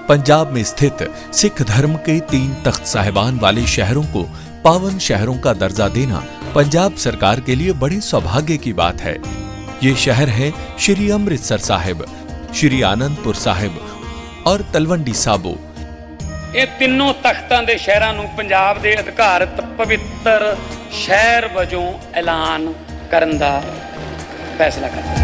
पंजाब में स्थित सिख धर्म के 3 तख्त साहिबान वाले शहरों को पावन शहरों का दर्जा देना पंजाब सरकार के लिए बड़े सौभाग्य की बात है। ये शहर है श्री अमृतसर साहिब, श्री आनंदपुर साहिब और तलवंडी साबो। ਇਹ ਤਿੰਨੋਂ ਤਖਤਾਂ ਦੇ ਸ਼ਹਿਰਾਂ ਨੂੰ ਪੰਜਾਬ ਦੇ ਅਧਿਕਾਰਤ ਪਵਿੱਤਰ ਸ਼ਹਿਰ ਵਜੋਂ ਐਲਾਨ ਕਰਨ ਦਾ ਫੈਸਲਾ ਕੀਤਾ।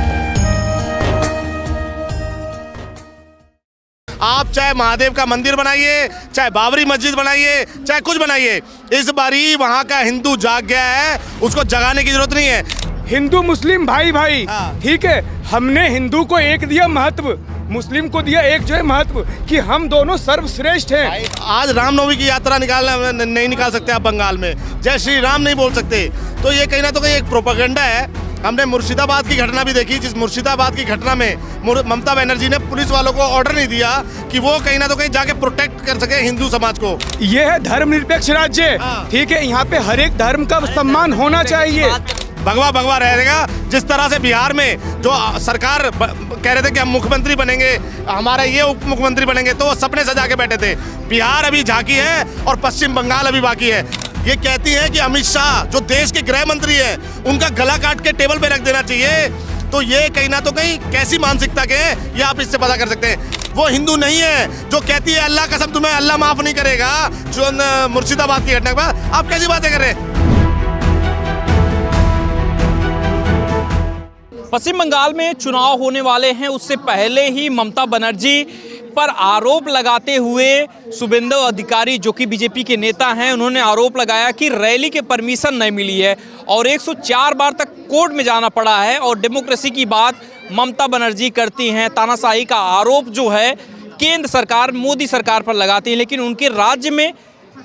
आप चाहे महादेव का मंदिर बनाइए, चाहे बाबरी मस्जिद बनाइए, चाहे कुछ बनाइए, इस बारी वहाँ का हिंदू जाग गया है, उसको जगाने की जरूरत नहीं है। हिंदू मुस्लिम भाई भाई, ठीक है, हमने हिंदू को एक दिया महत्व, मुस्लिम को दिया एक जो है महत्व कि हम दोनों सर्वश्रेष्ठ हैं। आज रामनवमी की यात्रा नहीं निकाल सकते आप बंगाल में, जय श्री राम नहीं बोल सकते, तो ये कहीं ना तो कहीं एक प्रोपेगेंडा है। हमने मुर्शिदाबाद की घटना भी देखी, जिस मुर्शिदाबाद की घटना में ममता बनर्जी ने पुलिस वालों को ऑर्डर नहीं दिया कि वो कहीं ना तो कहीं जाके प्रोटेक्ट कर सके हिंदू समाज को। ये है धर्मनिरपेक्ष राज्य, ठीक है, यहाँ पे हर एक धर्म का सम्मान होना चाहिए। भगवा भगवा रहेगा। जिस तरह से बिहार में जो सरकार कह रहे थे कि हम मुख्यमंत्री बनेंगे, हमारा ये उप मुख्यमंत्री बनेंगे, तो वो सपने सजा के बैठे थे। बिहार अभी झांकी है और पश्चिम बंगाल अभी बाकी है। ये कहती है कि अमित शाह जो देश के गृह मंत्री है, उनका गला काट के टेबल पे रख देना चाहिए। तो ये कहीं ना तो कहीं कैसी मानसिकता के हैं, ये आप इससे पता कर सकते हैं। वो हिंदू नहीं है जो कहती है अल्लाह कसम तुम्हें अल्लाह माफ नहीं करेगा। जो मुर्शिदाबाद की घटना के बाद आप कैसी बातें कर रहे हैं? पश्चिम बंगाल में चुनाव होने वाले हैं, उससे पहले ही ममता बनर्जी पर आरोप लगाते हुए शुभेंदु अधिकारी जो कि बीजेपी के नेता हैं, उन्होंने आरोप लगाया कि रैली के परमिशन नहीं मिली है और 104 बार तक कोर्ट में जाना पड़ा है और डेमोक्रेसी की बात ममता बनर्जी करती हैं। तानाशाही का आरोप जो है केंद्र सरकार मोदी सरकार पर लगाती है, लेकिन उनके राज्य में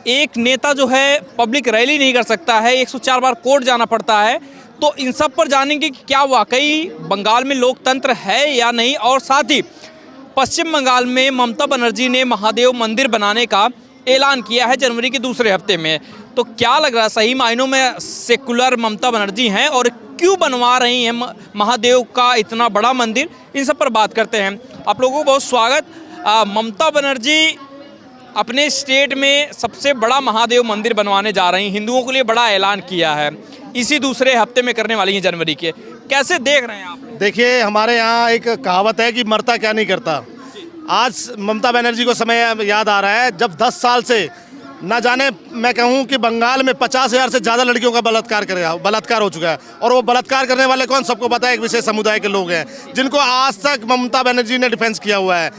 एक नेता जो है पब्लिक रैली नहीं कर सकता है, 104 बार कोर्ट जाना पड़ता है। तो इन सब पर जानेंगे कि क्या वाकई बंगाल में लोकतंत्र है या नहीं, और साथ ही पश्चिम बंगाल में ममता बनर्जी ने महादेव मंदिर बनाने का ऐलान किया है जनवरी के दूसरे हफ्ते में। तो क्या लग रहा है, सही मायनों में सेकुलर ममता बनर्जी हैं और क्यों बनवा रही हैं महादेव का इतना बड़ा मंदिर? इन सब पर बात करते हैं। आप लोगों को बहुत स्वागत। ममता बनर्जी अपने स्टेट में सबसे बड़ा महादेव मंदिर बनवाने जा रही हैं, हिंदुओं के लिए बड़ा ऐलान किया है, इसी दूसरे हफ्ते में करने वाली हैं जनवरी के। कैसे देख रहे हैं आप? देखिए, हमारे यहाँ एक कहावत है कि मरता क्या नहीं करता। आज ममता बनर्जी को समय याद आ रहा है जब 10 साल से ना जाने, मैं कहूँ कि बंगाल में 50,000 से ज़्यादा लड़कियों का बलात्कार हो चुका है। और वो बलात्कार करने वाले कौन, सबको पता है, एक विशेष समुदाय के लोग हैं जिनको आज तक ममता बनर्जी ने डिफेंस किया हुआ है।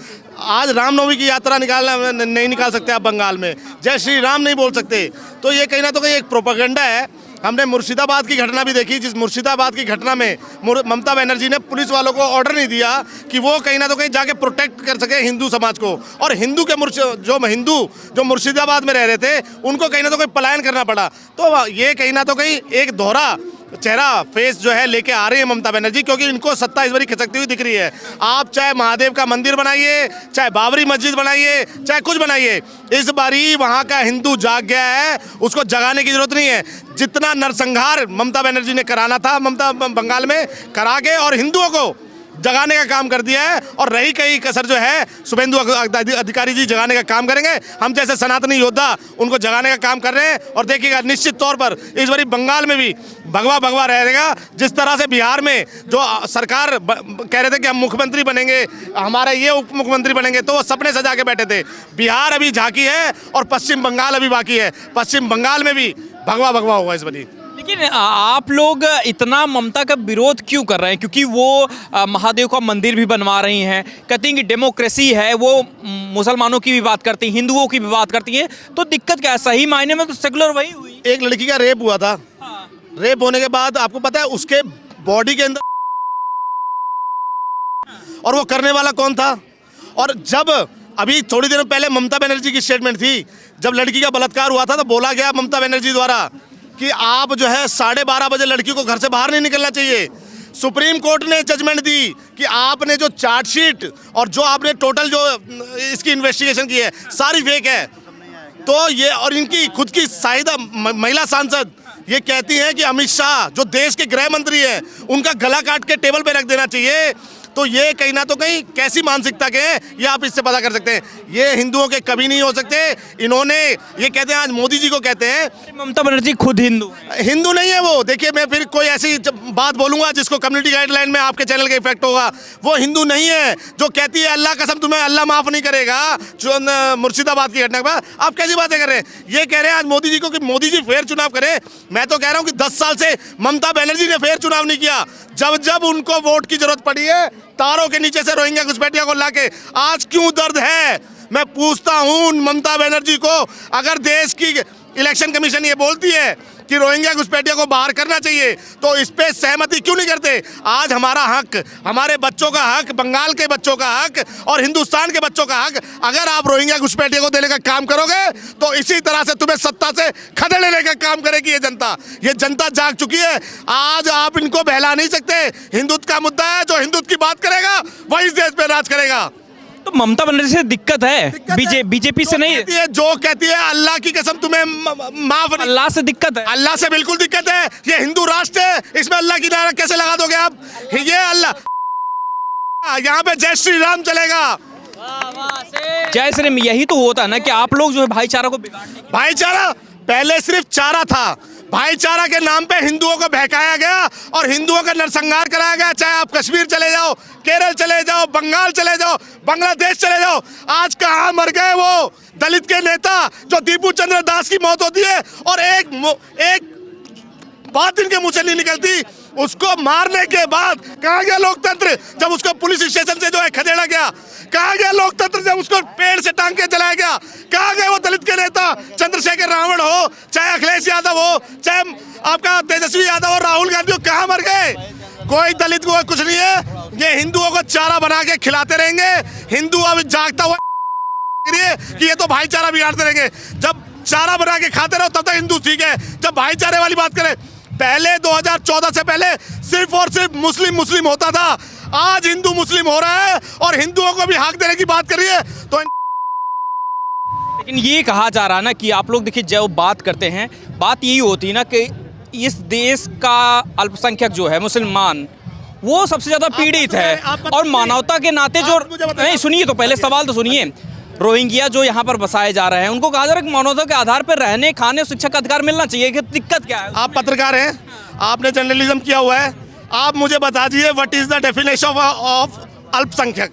आज रामनवमी की यात्रा नहीं निकाल सकते आप बंगाल में, जय श्री राम नहीं बोल सकते, तो ये कहीं ना तो कहीं एक प्रोपेगेंडा है। हमने मुर्शिदाबाद की घटना भी देखी, जिस मुर्शिदाबाद की घटना में ममता बनर्जी ने पुलिस वालों को ऑर्डर नहीं दिया कि वो कहीं ना तो कहीं जाके प्रोटेक्ट कर सके हिंदू समाज को। और हिंदू जो मुर्शिदाबाद में रह रहे थे, उनको कहीं ना तो कहीं पलायन करना पड़ा। तो ये कहीं ना तो कहीं एक दोहरा चेहरा फेस जो है लेके आ रही है ममता बनर्जी, क्योंकि इनको सत्ता इस बारी खिसकती हुई दिख रही है। आप चाहे महादेव का मंदिर बनाइए, चाहे बाबरी मस्जिद बनाइए, चाहे कुछ बनाइए, इस बारी वहाँ का हिंदू जाग गया है, उसको जगाने की जरूरत नहीं है। जितना नरसंहार ममता बनर्जी ने कराना था ममता बंगाल में करा के और हिंदुओं को जगाने का काम कर दिया है। और रही कहीं कसर जो है, शुभेंदु अधिकारी जी जगाने का काम करेंगे। हम जैसे सनातनी योद्धा उनको जगाने का काम कर रहे हैं। और देखिएगा, निश्चित तौर पर इस बारी बंगाल में भी भगवा भगवा रहेगा। जिस तरह से बिहार में जो सरकार कह रहे थे कि हम मुख्यमंत्री बनेंगे, हमारा ये उप मुख्यमंत्री बनेंगे, तो वो सपने सजा के बैठे थे। बिहार अभी झांकी है और पश्चिम बंगाल अभी बाकी है। पश्चिम बंगाल में भी भगवा भगवा होगा इस बारी। लेकिन आप लोग इतना ममता का विरोध क्यों कर रहे हैं? क्योंकि वो महादेव का मंदिर भी बनवा रही हैं, कहती हैं कि डेमोक्रेसी है, वो मुसलमानों की भी बात करती हैं, हिंदुओं की भी बात करती हैं, तो दिक्कत क्या है? सही मायने में तो सेकुलर वही हुई। एक लड़की का रेप हुआ था। रेप होने के बाद आपको पता है उसके बॉडी के अंदर, और वो करने वाला कौन था? और जब अभी थोड़ी देर पहले ममता बनर्जी की स्टेटमेंट थी, जब लड़की का बलात्कार हुआ था, तो बोला गया ममता बनर्जी द्वारा कि आप जो है 12:30 बजे लड़की को घर से बाहर नहीं निकलना चाहिए। सुप्रीम कोर्ट ने जजमेंट दी कि आपने जो चार्जशीट और जो आपने टोटल जो इसकी इन्वेस्टिगेशन की है, सारी फेक है। तो ये, और इनकी खुद की शाहिदा महिला सांसद ये कहती हैं कि अमित शाह जो देश के गृह मंत्री हैं, उनका गला काट के टेबल पे रख देना चाहिए। तो ये कहीं ना तो कहीं कैसी मानसिकता के हैं ये आप इससे पता कर सकते हैं। ये हिंदुओं के कभी नहीं हो सकते। इन्होंने ये कहते हैं, आज मोदी जी को कहते हैं ममता बनर्जी खुद हिंदू हैं। हिंदू नहीं है वो। देखिए, मैं फिर कोई ऐसी बात बोलूंगा जिसको कम्युनिटी गाइडलाइन में आपके चैनल का इफेक्ट होगा। वो हिंदू नहीं है जो कहती है अल्लाह कसम तुम्हें अल्लाह माफ नहीं करेगा। जो मुर्शिदाबाद की घटना के बाद आप कैसी बातें कर रहे हैं? ये कह रहे हैं आज मोदी जी को कि मोदी जी फेर चुनाव करें। मैं तो कह रहा हूं कि 10 साल से ममता बनर्जी ने फेर चुनाव नहीं किया। जब जब उनको वोट की जरूरत पड़ी है, तारों के नीचे से रोहिंग्या घुसपैठिया को लाके, आज क्यों दर्द है? मैं पूछता हूं ममता बनर्जी को, अगर देश की इलेक्शन कमीशन ये बोलती है कि रोहिंग्या घुसपैठिया को बाहर करना चाहिए, तो इस पे सहमति क्यों नहीं करते? आज हमारा हक, हमारे बच्चों का हक, बंगाल के बच्चों का हक और हिंदुस्तान के बच्चों का हक, अगर आप रोहिंग्या घुसपैठिया को देने का काम करोगे तो इसी तरह से तुम्हें सत्ता से खदेड़ लेने का काम करेगी ये जनता। ये जनता जाग चुकी है। आज आप इनको बहला नहीं सकते। हिंदुत्व का मुद्दा है, जो हिंदुत्व की बात करेगा वही इस देश पे राज करेगा। तो ममता बनर्जी से दिक्कत है, बीजेपी से नहीं है। जो कहती है अल्लाह की कसम तुम्हें माफ नहीं। अल्लाह से दिक्कत है। अल्लाह से बिल्कुल दिक्कत है। ये हिंदू राष्ट्र है, इसमें अल्लाह की नारा कैसे लगा दोगे आप? ये अल्लाह, यहाँ पे जय श्री राम चलेगा। जय श्री राम। यही तो होता है ना कि आप लोग जो है भाईचारा को बिगाड़ने की। भाईचारा पहले सिर्फ चारा था। भाईचारा के नाम पे हिंदुओं को बहकाया गया और हिंदुओं का नरसंहार कराया गया। चाहे आप कश्मीर चले जाओ, केरल चले जाओ, बंगाल चले जाओ, बांग्लादेश चले जाओ, आज कहाँ मर गए वो दलित के नेता जो दीपू चंद्र दास की मौत होती है और एक बात इनके मुंह से नहीं निकलती। उसको मारने के बाद कहाँ गया लोकतंत्र? जब उसको पुलिस स्टेशन से जो है खदेड़ा गया। कहाँ गया लोकतंत्र जब उसको पेड़ से टांग के जलाया गया? कहाँ गए वो दलित के नेता? चंद्रशेखर रावण हो, चाहे अखिलेश यादव हो, चाहे आपका तेजस्वी यादव हो, राहुल गांधी हो, कहाँ मर गए? कोई दलित को कुछ नहीं है। ये हिंदुओं को चारा बना के खिलाते रहेंगे। हिंदू अब जागता हुआ कि ये तो भाईचारा बिगाड़ते रहेंगे। जब चारा बना के खाते रहो तब तक हिंदू ठीक है। जब भाईचारे वाली बात करें, पहले 2014 से पहले सिर्फ और सिर्फ मुस्लिम होता था। आज हिंदू मुस्लिम हो रहा है और हिंदुओं को भी हक देने की बात करिए तो। लेकिन ये कहा जा रहा है ना कि आप लोग देखिए, जब बात करते हैं, बात यही होती है ना कि इस देश का अल्पसंख्यक जो है मुसलमान, वो सबसे ज्यादा पीड़ित है। और मानवता के नाते जो नहीं, सुनिए तो पहले सवाल तो सुनिए। रोहिंग्या जो यहाँ पर बसाए जा रहे हैं, उनको कहा जा रहा है कि मानवता के आधार पर रहने, खाने और शिक्षा का अधिकार मिलना चाहिए। कि दिक्कत क्या है? आप पत्रकार हैं, आपने जर्नलिज्म किया हुआ है, आप मुझे बता दीजिए what is the definition of अल्पसंख्यक?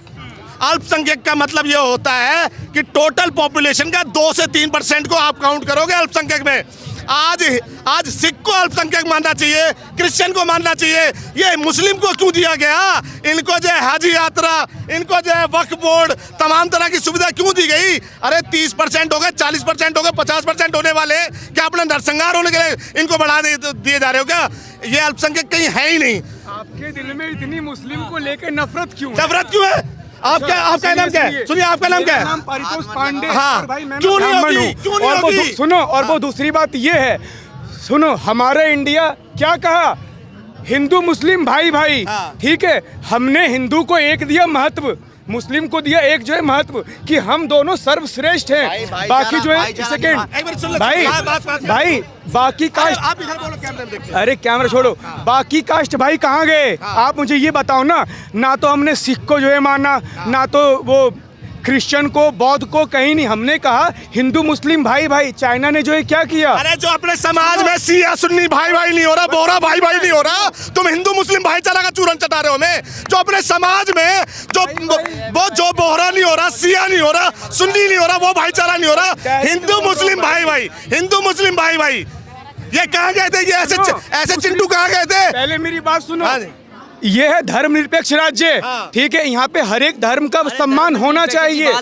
अल्पसंख्यक का मतलब ये होता है कि टोटल पॉपुलेशन का 2 से 3% को आप काउंट करोगे अल्पसंख्यक में। आज सिख को अल्पसंख्यक मानना चाहिए, क्रिश्चियन को मानना चाहिए, ये मुस्लिम को क्यों दिया गया? इनको जो है हज यात्रा, इनको जो है वक्फ बोर्ड, तमाम तरह की सुविधा क्यों दी गई? अरे 30% हो गए, 40% हो गए, 50% होने वाले, क्या अपना नरसंहार होने के लिए इनको बढ़ा दिए जा रहे हो क्या? ये अल्पसंख्यक कहीं है ही नहीं। आपके दिल में इतनी मुस्लिम को लेकर नफरत क्यों? नफरत क्यों है? आपका नाम क्या है? सुनिए, आपका नाम क्या है? नाम पारितोष पांडे। हाँ, भाई मैं क्यों नहीं ब्राह्मण होगी? हूँ। क्यों नहीं और होगी? सुनो, और वो दूसरी बात ये है, सुनो, हमारा इंडिया क्या कहा? हिंदू मुस्लिम भाई भाई। हाँ। ठीक है, हमने हिंदू को एक दिया महत्व, मुस्लिम को दिया एक जो है महत्व कि हम दोनों सर्वश्रेष्ठ हैं। बाकी जो है सेकेंड भाई बाकी कास्ट, आप इधर बोलो, कैमरे में देखिए। अरे कैमरा छोड़ो, बाकी कास्ट भाई कहाँ गए? आप मुझे ये बताओ ना। ना तो हमने सिख को जो है माना, ना तो वो क्रिश्चियन को, बौद्ध को, कहीं नहीं। हमने कहा हिंदू मुस्लिम भाई भाई। चाइना ने जो है क्या किया? अरे जो अपने समाज में सिया सुन्नी भाई भाई नहीं हो रहा, बोहरा भाई भाई नहीं हो रहा, तुम हिंदू मुस्लिम भाईचारा का चूरन चटा रहे हो। मैं जो अपने समाज में जो बोहरा नहीं हो रहा, सिया नहीं हो रहा, सुन्नी नहीं हो रहा, वो भाईचारा नहीं हो रहा। हिंदू मुस्लिम भाई भाई, हिंदू मुस्लिम भाई भाई, ये कहाँ गए थे? ये ऐसे चिंटू कहाँ गए थे? पहले मेरी बात सुनो। ये है धर्मनिरपेक्ष राज्य। ठीक है, यहाँ पे हर एक धर्म का सम्मान होना चाहिए।